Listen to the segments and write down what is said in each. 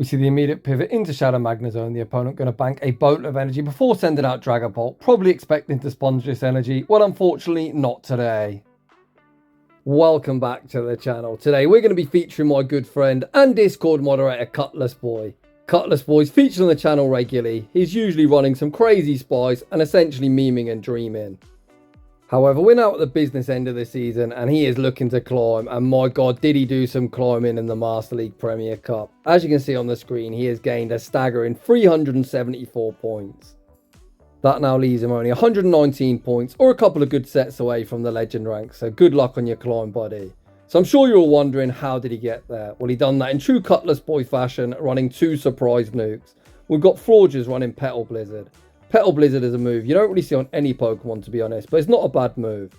We see the immediate pivot into Shadow Magnezone, the opponent going to bank a boatload of energy before sending out Dragapult, probably expecting to sponge this energy. Well, unfortunately, not today. Welcome back to the channel. Today, we're going to be featuring my good friend and Discord moderator, Cutlassboy. Cutlassboy's featured on the channel regularly. He's usually running some crazy spies and essentially memeing and dreaming. However, we're now at the business end of the season and he is looking to climb, and my god, did he do some climbing in the Master League Premier Cup. As you can see on the screen, he has gained a staggering 374 points. That now leaves him only 119 points, or a couple of good sets away from the legend rank, so good luck on your climb, buddy. So I'm sure you're all wondering, how did he get there? Well, he done that in true Cutlassboy fashion, running 2 surprise nukes. We've got Florges running Petal Blizzard. Petal Blizzard is a move you don't really see on any Pokemon, to be honest, but it's not a bad move.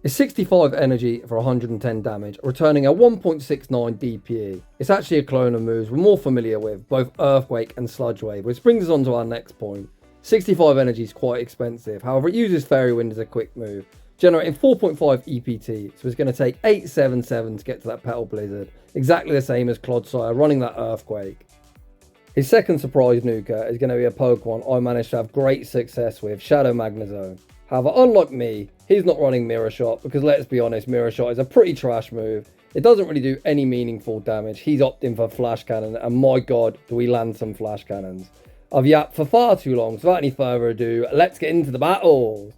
It's 65 energy for 110 damage, returning a 1.69 DPE. It's actually a clone of moves we're more familiar with, both Earthquake and Sludge Wave, which brings us on to our next point. 65 energy is quite expensive, however it uses Fairy Wind as a quick move, generating 4.5 EPT, so it's going to take 877 to get to that Petal Blizzard, exactly the same as Clodsire running that Earthquake. His second surprise nuker is going to be a Pokemon I managed to have great success with, Shadow Magnezone. However, unlike me, he's not running Mirror Shot, because let's be honest, Mirror Shot is a pretty trash move. It doesn't really do any meaningful damage. He's opting for Flash Cannon, and my god, do we land some Flash Cannons. I've yapped for far too long, so without any further ado, let's get into the battle.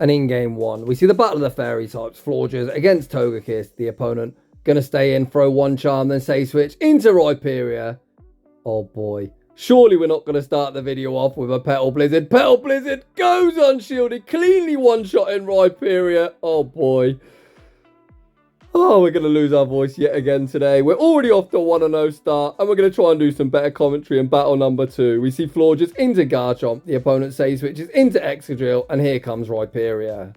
And in game 1, we see the battle of the fairy types, Florges against Togekiss. The opponent going to stay in, throw one charm, then say switch into Rhyperior. Oh boy, surely we're not going to start the video off with a Petal Blizzard. Petal Blizzard goes unshielded, cleanly one-shotting Rhyperior. Oh boy. Oh, we're going to lose our voice yet again today. We're already off to a 1-0 start, and we're going to try and do some better commentary in battle number 2. We see Florges into Garchomp, the opponent saves switches into Excadrill, and here comes Rhyperior.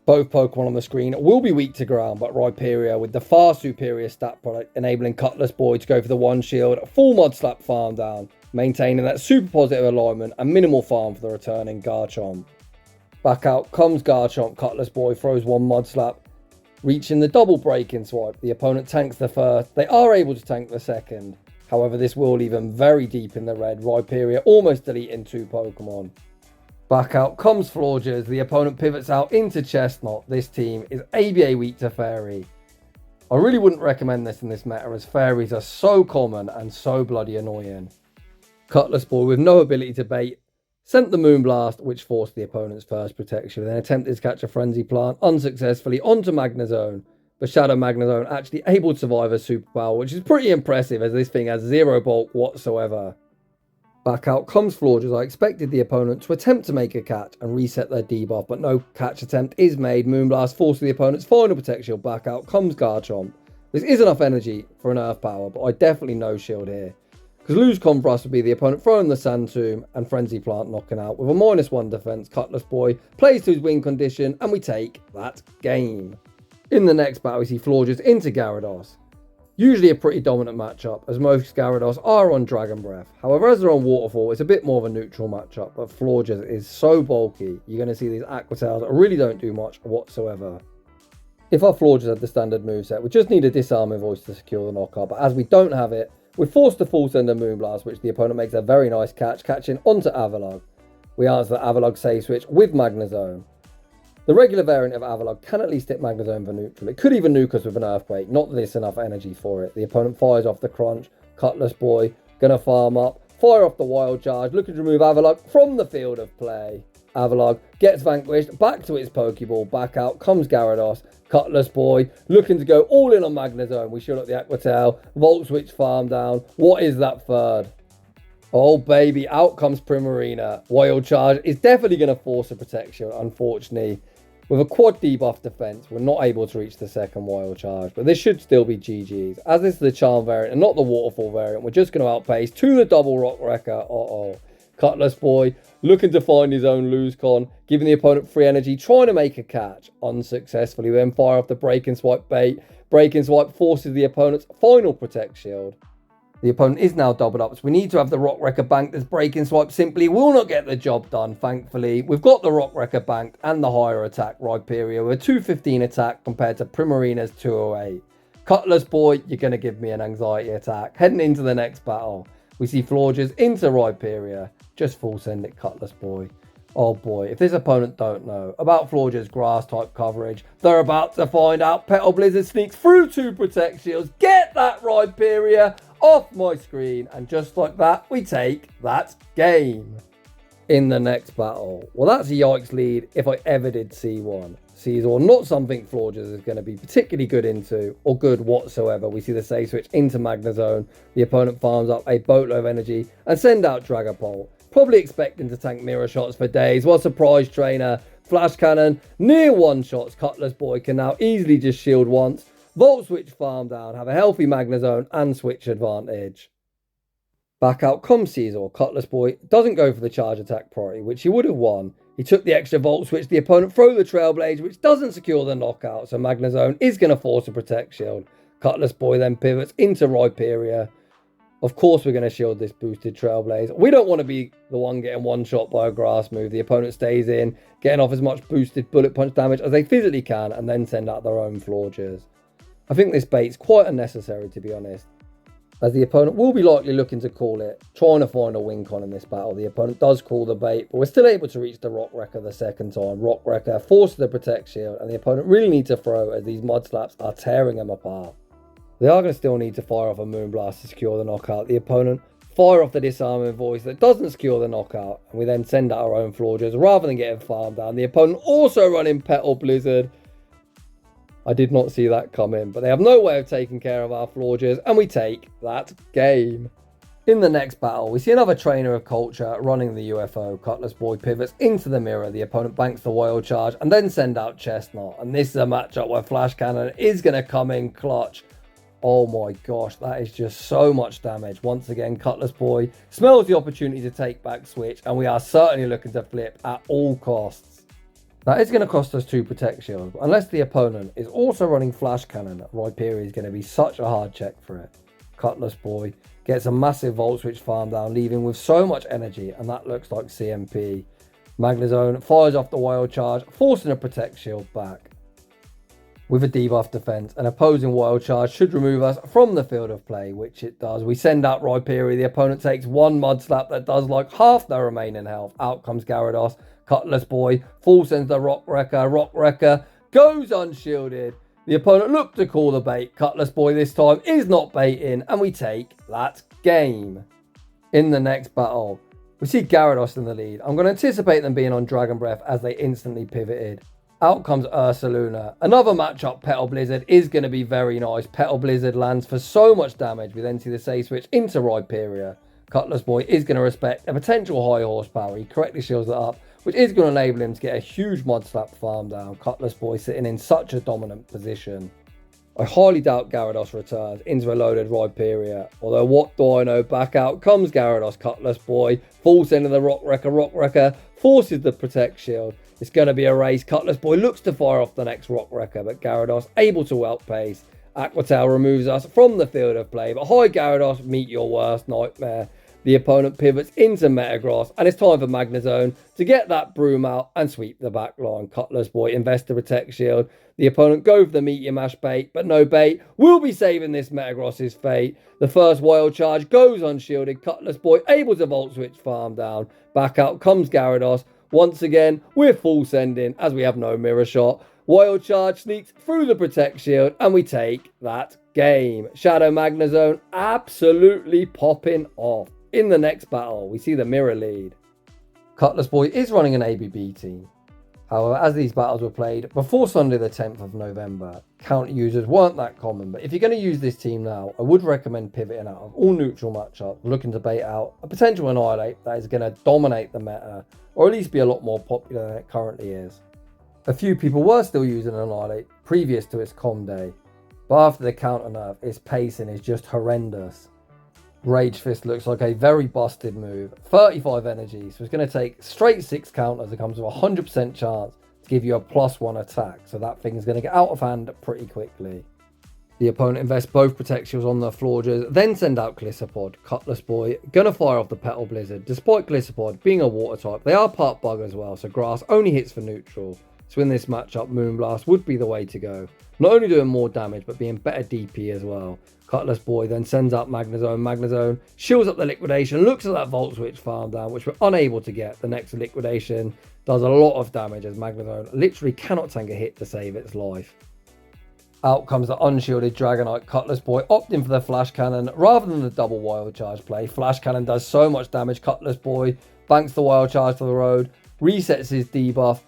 Both Pokemon on the screen will be weak to ground, but Rhyperior with the far superior stat product, enabling Cutlassboy to go for the one shield, full Mud Slap farm down, maintaining that super positive alignment and minimal farm for the returning Garchomp. Back out comes Garchomp, Cutlassboy throws one Mud Slap, reaching the double breaking swipe. The opponent tanks the first, they are able to tank the second. However, this will leave them very deep in the red, Rhyperior almost deleting 2 Pokemon. Back out comes Florges, the opponent pivots out into Chestnut. This team is ABA weak to Fairy. I really wouldn't recommend this in this meta, as Fairies are so common and so bloody annoying. Cutlassboy, with no ability to bait, sent the Moonblast, which forced the opponent's first protection, then attempted to catch a Frenzy Plant unsuccessfully onto Magnezone. But Shadow Magnezone actually able to survive a superpower, which is pretty impressive as this thing has 0 bulk whatsoever. Back out comes Florges. I expected the opponent to attempt to make a catch and reset their debuff, but no catch attempt is made. Moonblast forces the opponent's final protection. Back out comes Garchomp. This is enough energy for an Earth Power, but I definitely no shield here, because lose Confrust would be the opponent throwing the Sand Tomb and Frenzy Plant knocking out. With a -1 defense, Cutlassboy plays to his win condition and we take that game. In the next battle, we see Florges into Gyarados. Usually a pretty dominant matchup, as most Gyarados are on Dragon Breath. However, as they're on Waterfall, it's a bit more of a neutral matchup, but Florges is so bulky, you're going to see these Aqua Tails that really don't do much whatsoever. If our Florges had the standard moveset, we just need a disarming voice to secure the knockout, but as we don't have it, we're forced to full send a Moonblast, which the opponent makes a very nice catch, catching onto Avalugg. We answer the Avalugg save switch with Magnezone. The regular variant of Avalugg can at least hit Magnezone for neutral. It could even nuke us with an Earthquake, not that it's enough energy for it. The opponent fires off the crunch. Cutlassboy gonna farm up, fire off the Wild Charge, looking to remove Avalugg from the field of play. Avalugg gets vanquished, back to its Pokeball, back out comes Gyarados. Cutlassboy looking to go all in on Magnezone. We shield up the Aqua Tail, Volt Switch farm down. What is that third? Oh baby, out comes Primarina. Wild Charge is definitely going to force a protection, unfortunately. With a quad debuff defense, we're not able to reach the second Wild Charge, but this should still be GG's. As this is the Charm variant and not the Waterfall variant, we're just going to outpace to the double Rock Wrecker. Cutlassboy looking to find his own lose con, giving the opponent free energy, trying to make a catch unsuccessfully, then fire off the Breaking Swipe bait. Breaking Swipe forces the opponent's final Protect Shield. The opponent is now doubled up, so we need to have the Rock Wrecker banked, as Breaking Swipe simply will not get the job done, thankfully. We've got the Rock Wrecker banked and the higher attack Rhyperior with a 215 attack compared to Primarina's 208. Cutlassboy, you're going to give me an anxiety attack. Heading into the next battle, we see Florges into Rhyperior. Just full send it, Cutlassboy. Oh boy, if this opponent don't know about Florges' grass type coverage, they're about to find out. Petal Blizzard sneaks through 2 Protect Shields. Get that Rhyperior off my screen. And just like that, we take that game. In the next battle, well, that's a yikes lead if I ever did see one. Caesar, not something Florges is going to be particularly good into or good whatsoever. We see the save switch into Magnezone. The opponent farms up a boatload of energy and send out Dragapult. Probably expecting to tank mirror shots for days. While surprise trainer, flash cannon, near one shots. Cutlassboy can now easily just shield once. Volt switch farm down, have a healthy Magnezone and switch advantage. Back out comes Caesar. Cutlassboy doesn't go for the charge attack priority, which he would have won. He took the extra Volt switch. The opponent throw the Trailblaze, which doesn't secure the knockout. So Magnezone is going to force a Protect Shield. Cutlassboy then pivots into Rhyperior. Of course, we're going to shield this boosted Trailblaze. We don't want to be the one getting one shot by a grass move. The opponent stays in, getting off as much boosted bullet punch damage as they physically can, and then send out their own Florges. I think this bait's quite unnecessary, to be honest, as the opponent will be likely looking to call it, trying to find a win con in this battle. The opponent does call the bait, but we're still able to reach the Rock Wrecker the second time. Rock Wrecker forces the Protect Shield, and the opponent really needs to throw as these Mud Slaps are tearing them apart. They are going to still need to fire off a Moonblast to secure the knockout. The opponent fire off the disarming voice that doesn't secure the knockout, and we then send out our own Florges rather than getting farmed down. The opponent also running Petal Blizzard. I did not see that come in, but they have no way of taking care of our Florges, and we take that game. In the next battle, we see another trainer of culture running the UFO. Cutlassboy pivots into the mirror. The opponent banks the Wild Charge and then send out Chestnut. And this is a matchup where Flash Cannon is going to come in clutch. Oh my gosh, that is just so much damage. Once again, Cutlassboy smells the opportunity to take back switch, and we are certainly looking to flip at all costs. That is going to cost us 2 Protect Shields, but unless the opponent is also running Flash Cannon, Rhyperior is going to be such a hard check for it. Cutlassboy gets a massive Volt Switch farm down, leaving with so much energy, and that looks like CMP. Magnezone fires off the Wild Charge, forcing a Protect Shield back. With a debuff defense, an opposing Wild Charge should remove us from the field of play, which it does. We send out Rhyperior. The opponent takes one Mud Slap that does like half their remaining health. Out comes Gyarados. Cutlassboy full sends the Rock Wrecker. Rock Wrecker goes unshielded. The opponent looked to call the bait. Cutlassboy this time is not baiting, and we take that game. In the next battle, we see Gyarados in the lead. I'm going to anticipate them being on Dragon Breath as they instantly pivoted. Out comes Ursaluna. Another matchup, Petal Blizzard, is going to be very nice. Petal Blizzard lands for so much damage. We then see the save switch into Rhyperior. Cutlassboy is going to respect a potential high horsepower. He correctly shields it up, which is going to enable him to get a huge Mud Slap farm down. Cutlassboy sitting in such a dominant position. I highly doubt Gyarados returns into a loaded Rhyperior. Although what do I know, back out comes Gyarados. Cutlassboy full send of the Rock Wrecker. Rock Wrecker forces the Protect Shield. It's going to be a race. Cutlassboy looks to fire off the next Rock Wrecker, but Gyarados able to outpace. Aqua Tail removes us from the field of play, but hi Gyarados, meet your worst nightmare. The opponent pivots into Metagross, and it's time for Magnezone to get that broom out and sweep the back line. Cutlassboy invests the Protect Shield. The opponent go for the Meteor Mash bait, but no bait. We'll be saving this Metagross's fate. The first Wild Charge goes unshielded. Cutlassboy able to Volt Switch farm down. Back out comes Gyarados. Once again, we're full sending as we have no mirror shot. Wild Charge sneaks through the Protect Shield, and we take that game. Shadow Magnezone absolutely popping off. In the next battle, we see the mirror lead. Cutlassboy is running an ABB team. However, as these battles were played before Sunday the 10th of November, counter users weren't that common. But if you're going to use this team now, I would recommend pivoting out of all neutral matchups, looking to bait out a potential Annihilate that is going to dominate the meta, or at least be a lot more popular than it currently is. A few people were still using Annihilate previous to its com day, but after the counter nerf, its pacing is just horrendous. Rage Fist looks like a very busted move. 35 energy, so it's going to take straight 6 counters. It comes with a 100% chance to give you a +1 attack, so that thing's going to get out of hand pretty quickly. The opponent invests both Protect Shields on their Florges, then send out Gliscopod. Cutlassboy going to fire off the Petal Blizzard. Despite Gliscopod being a water type, they are part bug as well, so grass only hits for neutral. So in this matchup, Moonblast would be the way to go. Not only doing more damage, but being better DP as well. Cutlassboy then sends out Magnezone. Magnezone shields up the liquidation, looks at that Volt Switch farm down, which we're unable to get. The next liquidation does a lot of damage as Magnezone literally cannot tank a hit to save its life. Out comes the unshielded Dragonite. Cutlassboy opting for the Flash Cannon rather than the double Wild Charge play. Flash Cannon does so much damage. Cutlassboy banks the Wild Charge to the road, resets his debuff,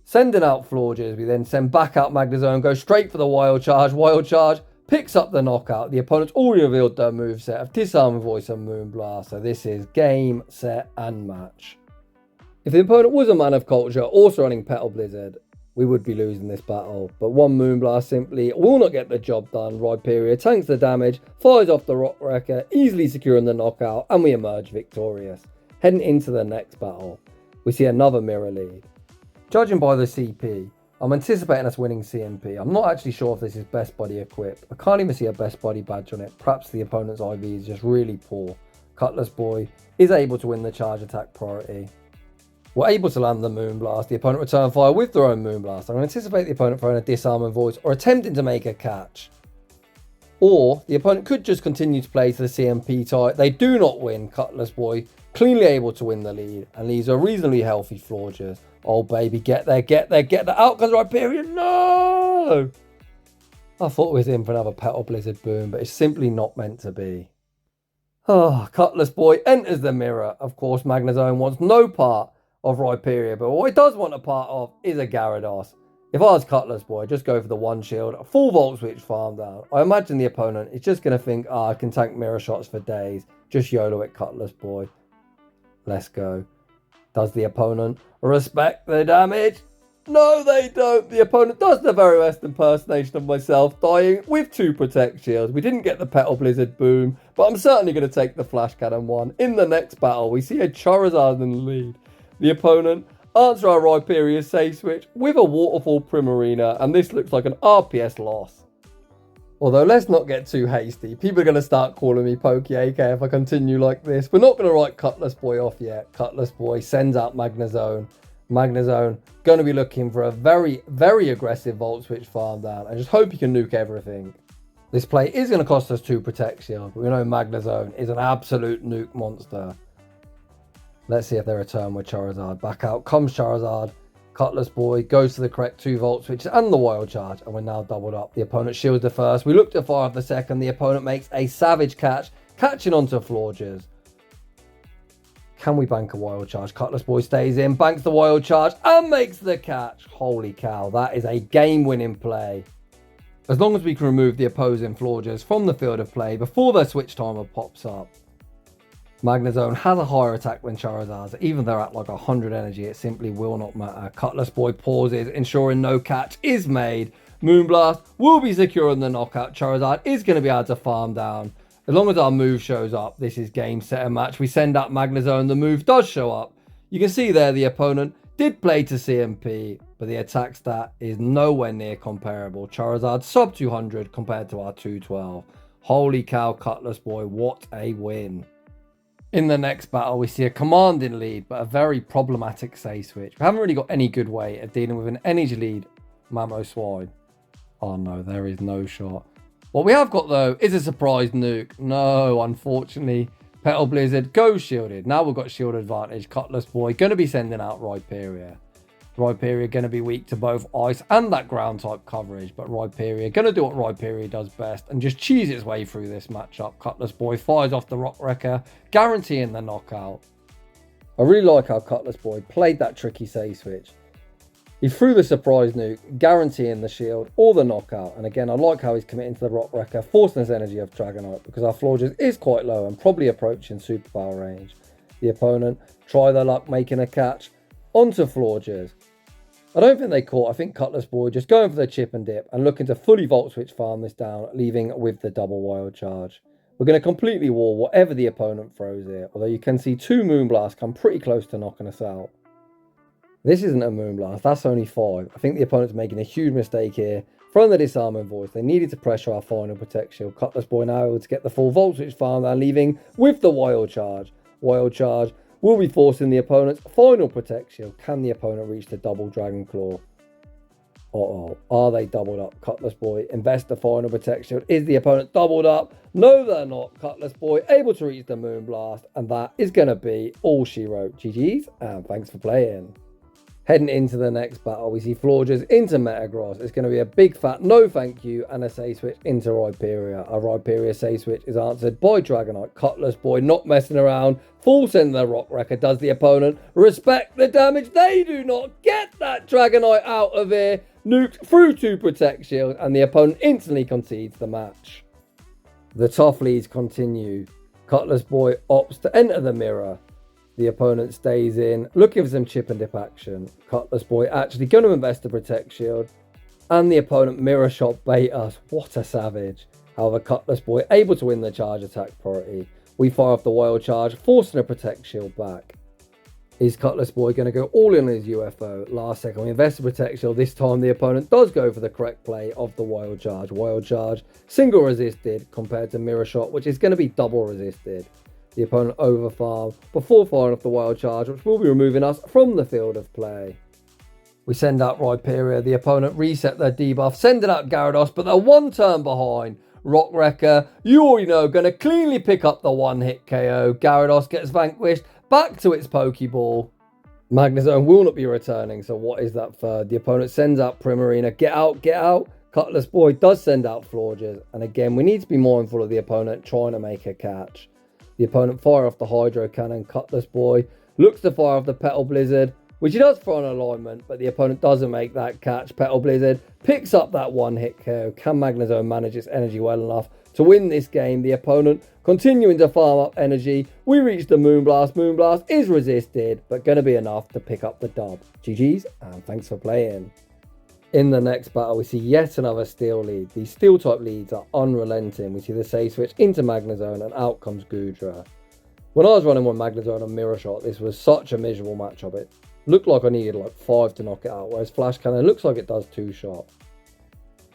sending out Florges. We then send back out Magnezone, go straight for the Wild Charge. Wild Charge picks up the knockout. The opponent's already revealed their moveset of Disarming Voice and Moonblast. So this is game, set, and match. If the opponent was a man of culture, also running Petal Blizzard, we would be losing this battle. But one Moonblast simply will not get the job done. Rhyperior tanks the damage, fires off the Rock Wrecker, easily securing the knockout, and we emerge victorious. Heading into the next battle, we see another mirror lead. Judging by the CP, I'm anticipating us winning CMP. I'm not actually sure if this is Best Buddy equipped. I can't even see a Best Buddy badge on it. Perhaps the opponent's IV is just really poor. Cutlassboy is able to win the charge attack priority. We're able to land the Moonblast. The opponent return fire with their own Moonblast. I'm going to anticipate the opponent throwing a Disarming Voice or attempting to make a catch. Or the opponent could just continue to play to the CMP type. They do not win. Cutlassboy cleanly able to win the lead and leaves a reasonably healthy Florges. Oh baby, get there, get there, get there. Out comes Rhyperior. No! I thought we was in for another Petal Blizzard boom, but it's simply not meant to be. Oh, Cutlassboy enters the mirror. Of course, Magnezone wants no part of Rhyperior, but what he does want a part of is a Gyarados. If I was Cutlassboy, I'd just go for the one shield, a full Volt Switch farm down. I imagine the opponent is just going to think, I can tank mirror shots for days. Just YOLO it, Cutlassboy. Let's go. Does the opponent respect the damage? No, they don't. The opponent does the very best impersonation of myself, dying with 2 Protect Shields. We didn't get the Petal Blizzard boom, but I'm certainly going to take the Flash Cannon one. In the next battle, we see a Charizard in the lead. The opponent answer our Rhyperior save switch with a Waterfall Primarina, and this looks like an RPS loss. Although, let's not get too hasty. People are going to start calling me Pokey AK if I continue like this. We're not going to write Cutlassboy off yet. Cutlassboy sends out Magnezone. Magnezone going to be looking for a very, very aggressive Volt Switch farm down. I just hope he can nuke everything. This play is going to cost us 2 Protect Shield, but we know Magnezone is an absolute nuke monster. Let's see if they return with Charizard. Back out comes Charizard. Cutlassboy goes to the correct 2 Volt Switches and the Wild Charge, and we're now doubled up. The opponent shields the first. We look to fire off the second. The opponent makes a savage catch, catching onto Florges. Can we bank a Wild Charge? Cutlassboy stays in, banks the Wild Charge, and makes the catch. Holy cow, that is a game-winning play. As long as we can remove the opposing Florges from the field of play before their switch timer pops up. Magnezone has a higher attack than Charizard's. Even though they're at like 100 energy, it simply will not matter. Cutlassboy pauses, ensuring no catch is made. Moonblast will be securing the knockout. Charizard is going to be able to farm down. As long as our move shows up, this is game, set, and match. We send out Magnezone. The move does show up. You can see there the opponent did play to CMP, but the attack stat is nowhere near comparable. Charizard sub 200 compared to our 212. Holy cow, Cutlassboy, what a win. In the next battle, we see a commanding lead, but a very problematic save switch. We haven't really got any good way of dealing with an energy lead Magnezone. Oh no, there is no shot. What we have got though is a surprise nuke. No, unfortunately, Petal Blizzard goes shielded. Now we've got shield advantage. Cutlassboy going to be sending out Rhyperior. Rhyperior going to be weak to both ice and that ground type coverage, but Rhyperior going to do what Rhyperior does best and just cheese its way through this matchup. Cutlassboy fires off the Rock Wrecker, guaranteeing the knockout. I really like how Cutlassboy played that tricky save switch. He threw the surprise nuke, guaranteeing the shield or the knockout, and again I like how he's committing to the Rock Wrecker, forcing his energy of Dragonite because our Florges is quite low and probably approaching superpower range. The opponent try their luck making a catch onto Florges. I don't think they caught. I think Cutlassboy just going for the chip and dip and looking to fully Volt Switch farm this down, leaving with the double Wild Charge. We're going to completely wall whatever the opponent throws here, although you can see 2 Moonblasts come pretty close to knocking us out. This isn't a Moonblast, that's only 5. I think the opponent's making a huge mistake here. Throwing the Disarming Voice, they needed to pressure our final Protect Shield. Cutlassboy now able to get the full Volt Switch farm down, leaving with the Wild Charge. Wild Charge will be forcing the opponent's final Protect Shield. Can the opponent reach the double Dragon Claw? Uh-oh, are they doubled up? Cutlassboy, invest the final protect shield. Is the opponent doubled up? No, they're not. Cutlassboy able to reach the Moonblast, and that is going to be all she wrote. GG's, and thanks for playing. Heading into the next battle, we see Florges into Metagross. It's going to be a big fat no thank you and a save switch into Rhyperior. A Rhyperior save switch is answered by Dragonite. Cutlassboy not messing around. Full send the Rock Wrecker does the opponent. Respect the damage. They do not get that Dragonite out of here. Nukes through 2 Protect Shield, and the opponent instantly concedes the match. The tough leads continue. Cutlassboy opts to enter the mirror. The opponent stays in, looking for some chip and dip action. Cutlassboy actually going to invest the Protect Shield, and the opponent mirror shot bait us. What a savage. However, Cutlassboy able to win the charge attack priority. We fire off the Wild Charge, forcing a Protect Shield back. Is Cutlassboy going to go all in on his UFO? Last second, we invest the Protect Shield. This time, the opponent does go for the correct play of the Wild Charge. Wild Charge, single resisted compared to Mirror Shot, which is going to be double resisted. The opponent overfarm before firing off the Wild Charge, which will be removing us from the field of play. We send out Rhyperior. The opponent reset their debuff, sending out Gyarados, but they're 1 turn behind. Rock Wrecker, you already know, going to cleanly pick up the 1-hit KO. Gyarados gets vanquished, back to its Pokeball. Magnezone will not be returning, so what is that third? The opponent sends out Primarina. Get out, get out. Cutlassboy does send out Florges, and again, we need to be mindful of the opponent trying to make a catch. The opponent fire off the Hydro Cannon. Cutlassboy looks to fire off the Petal Blizzard, which he does throw an alignment, but the opponent doesn't make that catch. Petal Blizzard picks up that 1-hit KO. Can Magnezone manage its energy well enough to win this game? The opponent continuing to farm up energy. We reach the Moonblast. Moonblast is resisted, but going to be enough to pick up the dub. GG's, and thanks for playing. In the next battle, we see yet another Steel lead. These Steel type leads are unrelenting. We see the save switch into Magnezone, and out comes Goodra. When I was running with Magnezone and Mirror Shot, this was such a miserable matchup. It looked like I needed like 5 to knock it out, whereas Flash Cannon looks like it does 2 shot.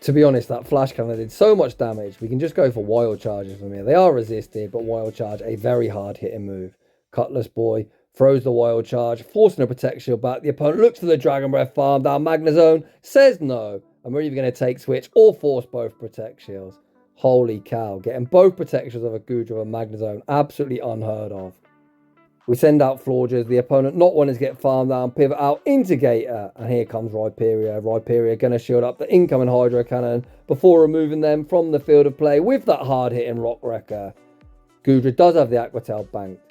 To be honest, that Flash Cannon did so much damage, we can just go for Wild Charges from here. They are resisted, but Wild Charge, a very hard hitting move. Cutlassboy throws the Wild Charge, forcing a Protect Shield back. The opponent looks to the Dragon Breath farm down. Magnezone says no, and we're either going to take switch or force both Protect Shields. Holy cow, getting both Protect Shields of a Goodra and Magnezone, absolutely unheard of. We send out Florges. The opponent not wanting to get farmed down, pivot out into Gator, and here comes Rhyperior. Rhyperior going to shield up the incoming Hydro Cannon before removing them from the field of play with that hard-hitting Rock Wrecker. Goodra does have the Aqua Tail banked.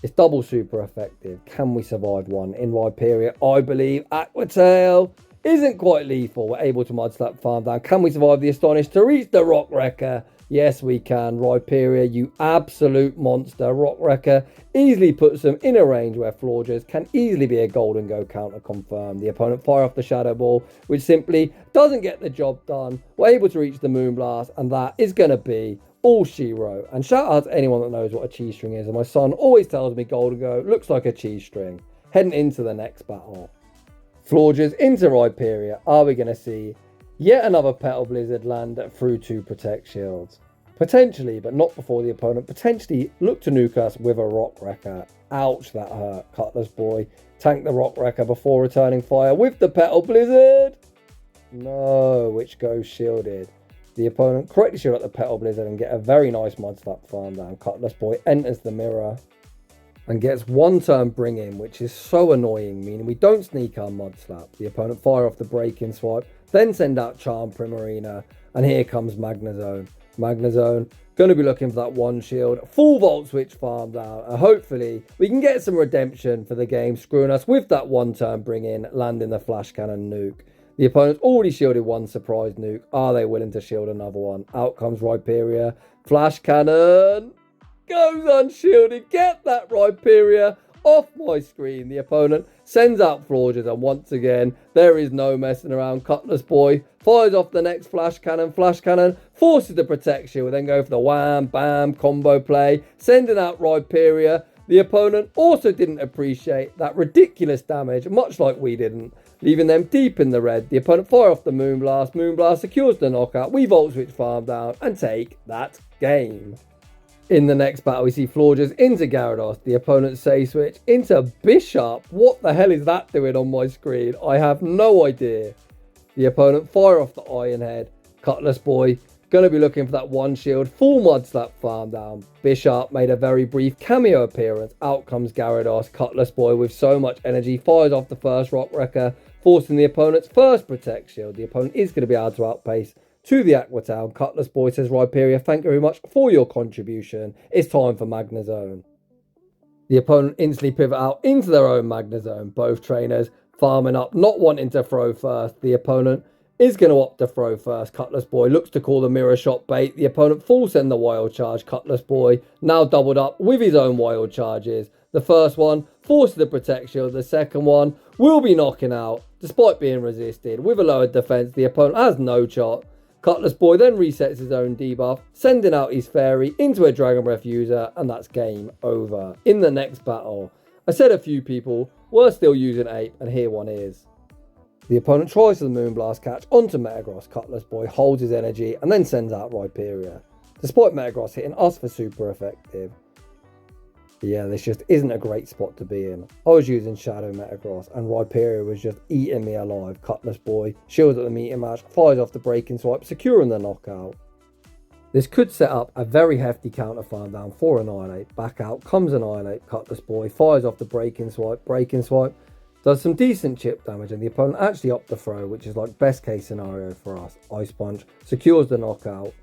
It's double super effective. Can we survive one in Rhyperior? I believe Aqua Tail isn't quite lethal. We're able to mud slap farm down. Can we survive the Astonish to reach the Rock Wrecker? Yes, we can. Rhyperior, you absolute monster. Rock Wrecker easily puts them in a range where Florges can easily be a golden go counter confirmed. The opponent fire off the Shadow Ball, which simply doesn't get the job done. We're able to reach the Moonblast, and that is going to be all she wrote. And shout out to anyone that knows what a cheese string is. And my son always tells me golden go looks like a cheese string. Heading into the next battle. Florges into Rhyperior. Are we going to see yet another Petal Blizzard land through 2 Protect Shields? Potentially, but not before the opponent potentially look to nuke us with a Rock Wrecker. Ouch, that hurt. Cutlassboy tank the Rock Wrecker before returning fire with the Petal Blizzard. No, which goes shielded. The opponent correctly shield up the Petal Blizzard and get a very nice mud slap farm down. Cutlassboy enters the mirror and gets 1 turn bring in, which is so annoying, meaning we don't sneak our mud slap. The opponent fire off the break-in swipe, then send out Charm Primarina, and here comes Magnezone. Magnezone going to be looking for that 1 shield, full Volt Switch farm down, and hopefully we can get some redemption for the game, screwing us with that 1 turn bring in, landing the Flash Cannon nuke. The opponent's already shielded 1 surprise nuke. Are they willing to shield another one? Out comes Rhyperior. Flash Cannon goes unshielded. Get that Rhyperior off my screen. The opponent sends out Florges, and once again, there is no messing around. Cutlassboy fires off the next Flash Cannon. Flash Cannon forces the Protect Shield, then go for the wham, bam combo play, sending out Rhyperior. The opponent also didn't appreciate that ridiculous damage, much like we didn't, leaving them deep in the red. The opponent fire off the Moonblast. Moonblast secures the knockout. We Volt Switch farm down and take that game. In the next battle, we see Florges into Gyarados. The opponent save switch into Bishop. What the hell is that doing on my screen? I have no idea. The opponent fire off the Iron Head. Cutlassboy going to be looking for that one shield. Full Mud Slap farm down. Bishop made a very brief cameo appearance. Out comes Gyarados. Cutlassboy with so much energy fires off the first Rock Wrecker, forcing the opponent's first Protect Shield. The opponent is going to be able to outpace to the Aqua Town. Cutlassboy says, Rhyperior, thank you very much for your contribution. It's time for Magnezone. The opponent instantly pivot out into their own Magnezone. Both trainers farming up, not wanting to throw first. The opponent is going to opt to throw first. Cutlassboy looks to call the mirror shot bait. The opponent full send the wild charge. Cutlassboy now doubled up with his own wild charges. The first one forces the Protect Shield. The second one will be knocking out despite being resisted. With a lowered defense, the opponent has no shot. Cutlassboy then resets his own debuff, sending out his Fiary into a Dragon Breath user, and that's game over. In the next battle, I said a few people were still using Ape, and here one is. The opponent tries the Moonblast catch onto Metagross. Cutlassboy holds his energy and then sends out Rhyperior. Despite Metagross hitting us for super effective. Yeah, this just isn't a great spot to be in. I was using Shadow Metagross and Rhyperior was just eating me alive. Cutlassboy shields at the meter match, fires off the Breaking Swipe, securing the knockout. This could set up a very hefty counter farm down for Annihilate. Back out comes Annihilate. Cutlassboy fires off the Breaking Swipe. Breaking Swipe does some decent chip damage and the opponent actually opts to throw, which is like best case scenario for us. Ice Punch secures the knockout.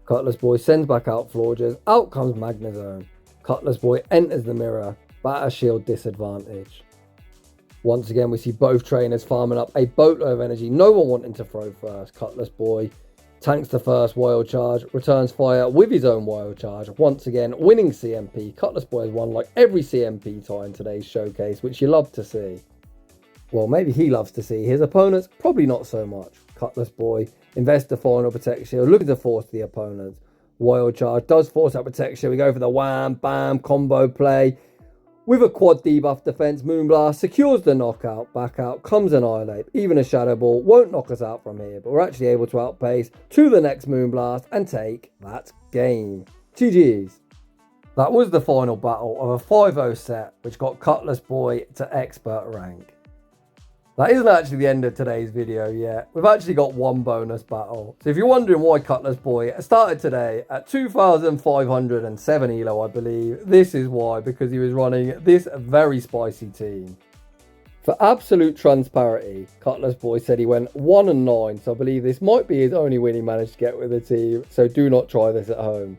Cutlassboy sends back out Florges. Out comes Magnezone. Cutlassboy enters the mirror, but at a shield disadvantage. Once again, we see both trainers farming up a boatload of energy. No one wanting to throw first. Cutlassboy tanks the first wild charge, returns fire with his own wild charge. Once again, winning CMP. Cutlassboy has won like every CMP tie in today's showcase, which you love to see. Well, maybe he loves to see. His opponents, probably not so much. Cutlassboy invests the final Protect Shield, looking to force the opponents. Wild charge does force that protection. We go for the wham bam combo play with a quad debuff defense. Moonblast secures the knockout. Back out comes Annihilate. Even a Shadow Ball won't knock us out from here, but we're actually able to outpace to the next Moonblast and take that game. GG's. That was the final battle of a 5-0 set, which got Cutlassboy to expert rank. That isn't actually the end of today's video yet. We've actually got one bonus battle. So if you're wondering why Cutlassboy started today at 2,507 elo, I believe, this is why, because he was running this very spicy team. For absolute transparency, Cutlassboy said he went 1-9, so I believe this might be his only win he managed to get with the team, so do not try this at home.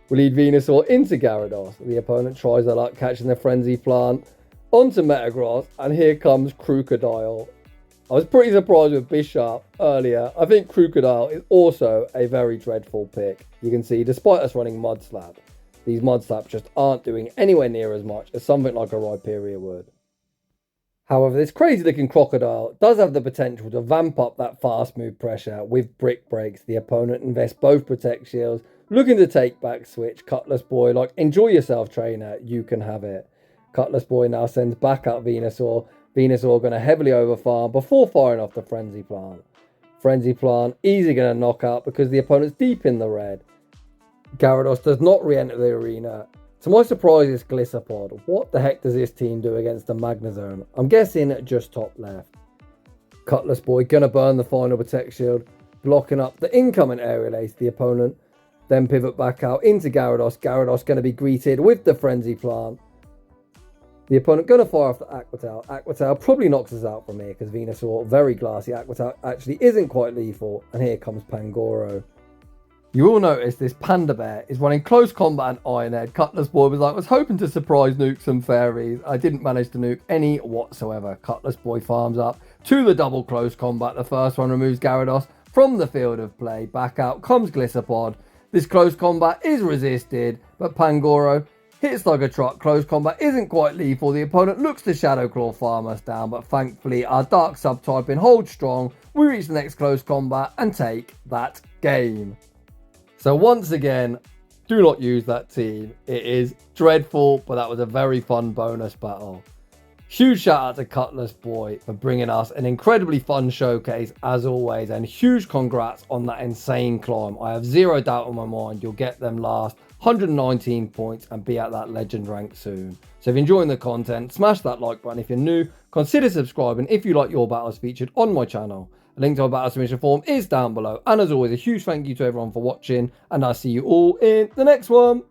We lead Venusaur into Gyarados. The opponent tries their luck catching the Frenzy Plant onto Metagross, and here comes Crocodile. I was pretty surprised with Bishop earlier. I think Crocodile is also a very dreadful pick. You can see, despite us running Mud Slap, these Mud Slaps just aren't doing anywhere near as much as something like a Rhyperior would. However, this crazy looking Crocodile does have the potential to vamp up that fast move pressure with Brick Breaks. The opponent invests both Protect Shields, looking to take back switch. Cutlassboy, like, enjoy yourself trainer, you can have it. Cutlassboy now sends back out Venusaur. Venusaur going to heavily overfarm before firing off the Frenzy Plant. Frenzy Plant easily going to knock out because the opponent's deep in the red. Gyarados does not re-enter the arena. To my surprise, it's Gliscopod. What the heck does this team do against the Magnezone? I'm guessing just top left. Cutlassboy going to burn the final Protect Shield, blocking up the incoming Aerial Ace. The opponent then pivot back out into Gyarados. Gyarados going to be greeted with the Frenzy Plant. The opponent going to fire off the Aqua Tail. Aqua Tail probably knocks us out from here because Venusaur, very glassy. Aqua Tail actually isn't quite lethal. And here comes Pangoro. You will notice this Panda Bear is running close combat and Iron Head. Cutlassboy was like, I was hoping to surprise nuke some fairies. I didn't manage to nuke any whatsoever. Cutlassboy farms up to the double close combat. The first one removes Gyarados from the field of play. Back out comes Gliscopod. This close combat is resisted, but Pangoro hits like a truck. Close combat isn't quite lethal. The opponent looks to Shadow Claw farm us down, but thankfully our Dark subtyping holds strong. We reach the next close combat and take that game. So once again, do not use that team. It is dreadful, but that was a very fun bonus battle. Huge shout out to Cutlassboy for bringing us an incredibly fun showcase as always, and huge congrats on that insane climb. I have zero doubt in my mind you'll get them last 119 points, and be at that legend rank soon. So if you're enjoying the content, smash that like button. If you're new, consider subscribing if you like your battles featured on my channel. A link to our battle submission form is down below. And as always, a huge thank you to everyone for watching, and I'll see you all in the next one.